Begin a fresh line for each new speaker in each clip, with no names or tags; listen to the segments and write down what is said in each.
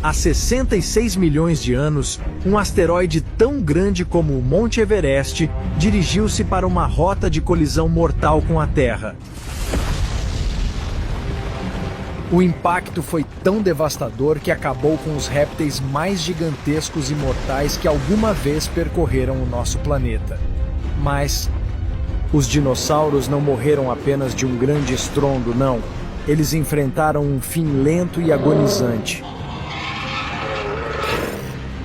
Há 66 milhões de anos, um asteroide tão grande como o Monte Everest dirigiu-se para uma rota de colisão mortal com a Terra. O impacto foi tão devastador que acabou com os répteis mais gigantescos e mortais que alguma vez percorreram o nosso planeta. Mas os dinossauros não morreram apenas de um grande estrondo, não. Eles enfrentaram um fim lento e agonizante.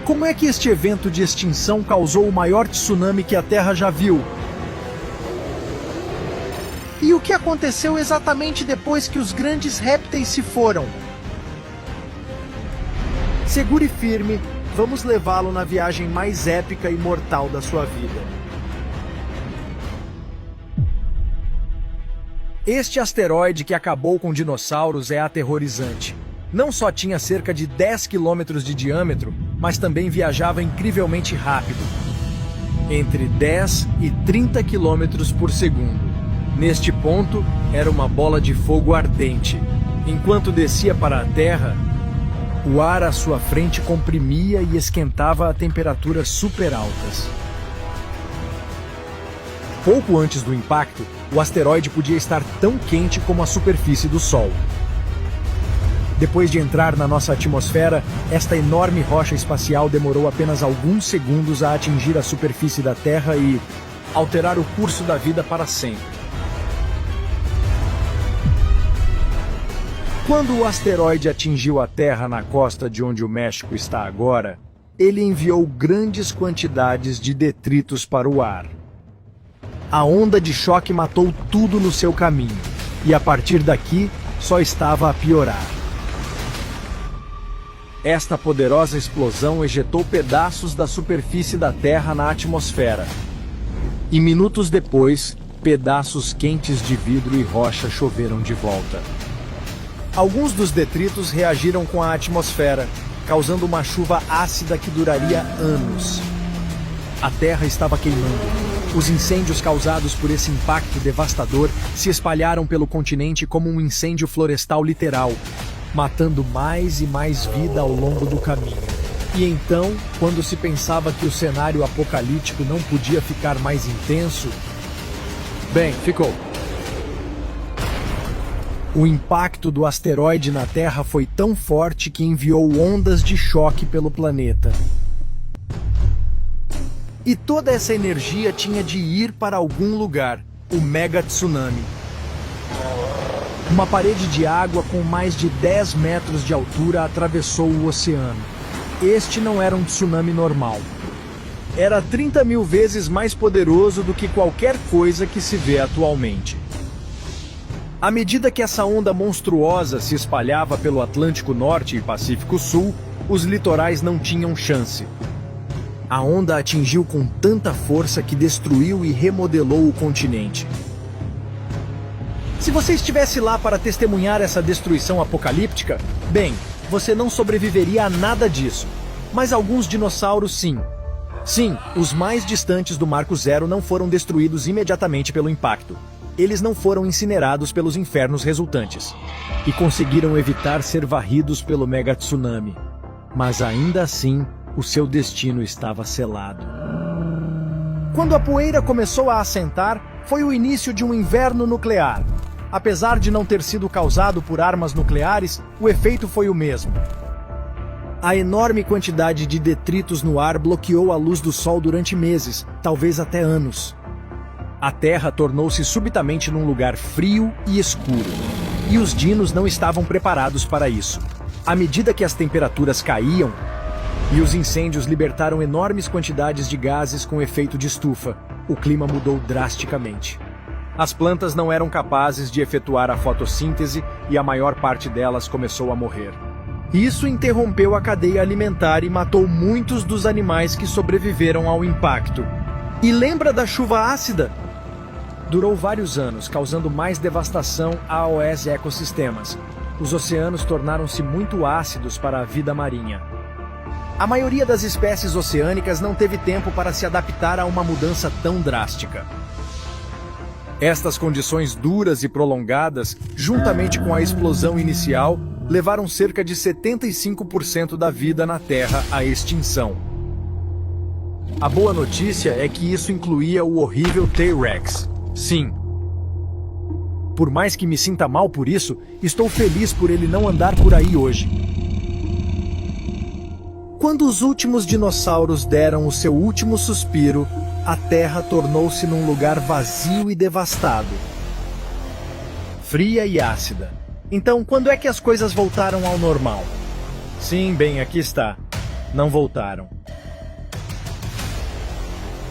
Como é que este evento de extinção causou o maior tsunami que a Terra já viu? E o que aconteceu exatamente depois que os grandes répteis se foram? Segure firme, vamos levá-lo na viagem mais épica e mortal da sua vida. Este asteroide que acabou com dinossauros é aterrorizante. Não só tinha cerca de 10 quilômetros de diâmetro, mas também viajava incrivelmente rápido, entre 10 e 30 quilômetros por segundo. Neste ponto, era uma bola de fogo ardente. Enquanto descia para a Terra, o ar à sua frente comprimia e esquentava a temperaturas super altas. Pouco antes do impacto, o asteroide podia estar tão quente como a superfície do Sol. Depois de entrar na nossa atmosfera, esta enorme rocha espacial demorou apenas alguns segundos a atingir a superfície da Terra e alterar o curso da vida para sempre. Quando o asteroide atingiu a Terra na costa de onde o México está agora, ele enviou grandes quantidades de detritos para o ar. A onda de choque matou tudo no seu caminho, e a partir daqui só estava a piorar. Esta poderosa explosão ejetou pedaços da superfície da Terra na atmosfera. E minutos depois, pedaços quentes de vidro e rocha choveram de volta. Alguns dos detritos reagiram com a atmosfera, causando uma chuva ácida que duraria anos. A Terra estava queimando. Os incêndios causados por esse impacto devastador se espalharam pelo continente como um incêndio florestal literal, matando mais e mais vida ao longo do caminho. E então, quando se pensava que o cenário apocalíptico não podia ficar mais intenso, bem, ficou. O impacto do asteroide na Terra foi tão forte que enviou ondas de choque pelo planeta. E toda essa energia tinha de ir para algum lugar, o mega tsunami. Uma parede de água com mais de 10 metros de altura atravessou o oceano. Este não era um tsunami normal. Era 30 mil vezes mais poderoso do que qualquer coisa que se vê atualmente. À medida que essa onda monstruosa se espalhava pelo Atlântico Norte e Pacífico Sul, os litorais não tinham chance. A onda atingiu com tanta força que destruiu e remodelou o continente. Se você estivesse lá para testemunhar essa destruição apocalíptica, bem, você não sobreviveria a nada disso. Mas alguns dinossauros sim. Sim, os mais distantes do Marco Zero não foram destruídos imediatamente pelo impacto. Eles não foram incinerados pelos infernos resultantes. E conseguiram evitar ser varridos pelo mega tsunami. Mas ainda assim, o seu destino estava selado. Quando a poeira começou a assentar, foi o início de um inverno nuclear. Apesar de não ter sido causado por armas nucleares, o efeito foi o mesmo. A enorme quantidade de detritos no ar bloqueou a luz do Sol durante meses, talvez até anos. A Terra tornou-se subitamente num lugar frio e escuro. E os dinos não estavam preparados para isso. À medida que as temperaturas caíam, e os incêndios libertaram enormes quantidades de gases com efeito de estufa, o clima mudou drasticamente. As plantas não eram capazes de efetuar a fotossíntese e a maior parte delas começou a morrer. Isso interrompeu a cadeia alimentar e matou muitos dos animais que sobreviveram ao impacto. E lembra da chuva ácida? Durou vários anos, causando mais devastação aos ecossistemas. Os oceanos tornaram-se muito ácidos para a vida marinha. A maioria das espécies oceânicas não teve tempo para se adaptar a uma mudança tão drástica. Estas condições duras e prolongadas, juntamente com a explosão inicial, levaram cerca de 75% da vida na Terra à extinção. A boa notícia é que isso incluía o horrível T-Rex. Sim. Por mais que me sinta mal por isso, estou feliz por ele não andar por aí hoje. Quando os últimos dinossauros deram o seu último suspiro, a Terra tornou-se num lugar vazio e devastado. Fria e ácida. Então, quando é que as coisas voltaram ao normal? Sim, bem, aqui está. Não voltaram.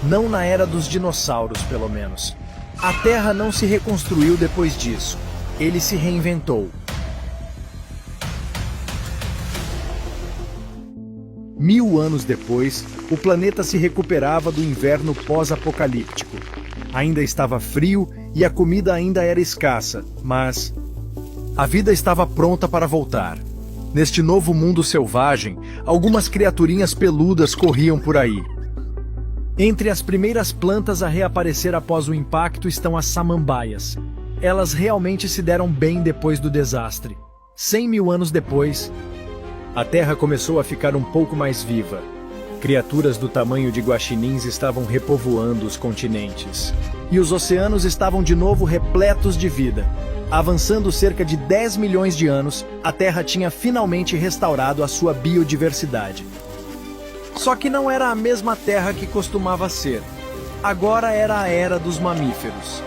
Não na era dos dinossauros, pelo menos. A Terra não se reconstruiu depois disso. Ele se reinventou. 1000 anos depois, o planeta se recuperava do inverno pós-apocalíptico. Ainda estava frio e a comida ainda era escassa, mas a vida estava pronta para voltar. Neste novo mundo selvagem, algumas criaturinhas peludas corriam por aí. Entre as primeiras plantas a reaparecer após o impacto estão as samambaias. Elas realmente se deram bem depois do desastre. 100.000 anos depois, a Terra começou a ficar um pouco mais viva. Criaturas do tamanho de guaxinins estavam repovoando os continentes. E os oceanos estavam de novo repletos de vida. Avançando cerca de 10 milhões de anos, a Terra tinha finalmente restaurado a sua biodiversidade. Só que não era a mesma Terra que costumava ser. Agora era a era dos mamíferos.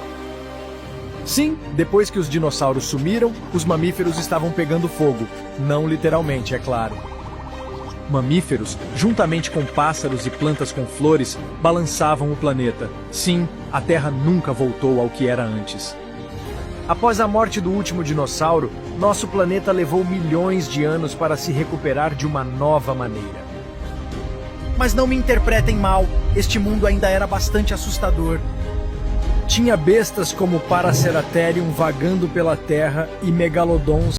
Sim, depois que os dinossauros sumiram, os mamíferos estavam pegando fogo. Não literalmente, é claro. Mamíferos, juntamente com pássaros e plantas com flores, balançavam o planeta. Sim, a Terra nunca voltou ao que era antes. Após a morte do último dinossauro, nosso planeta levou milhões de anos para se recuperar de uma nova maneira. Mas não me interpretem mal, este mundo ainda era bastante assustador. Tinha bestas como Paraceratherium vagando pela terra e megalodons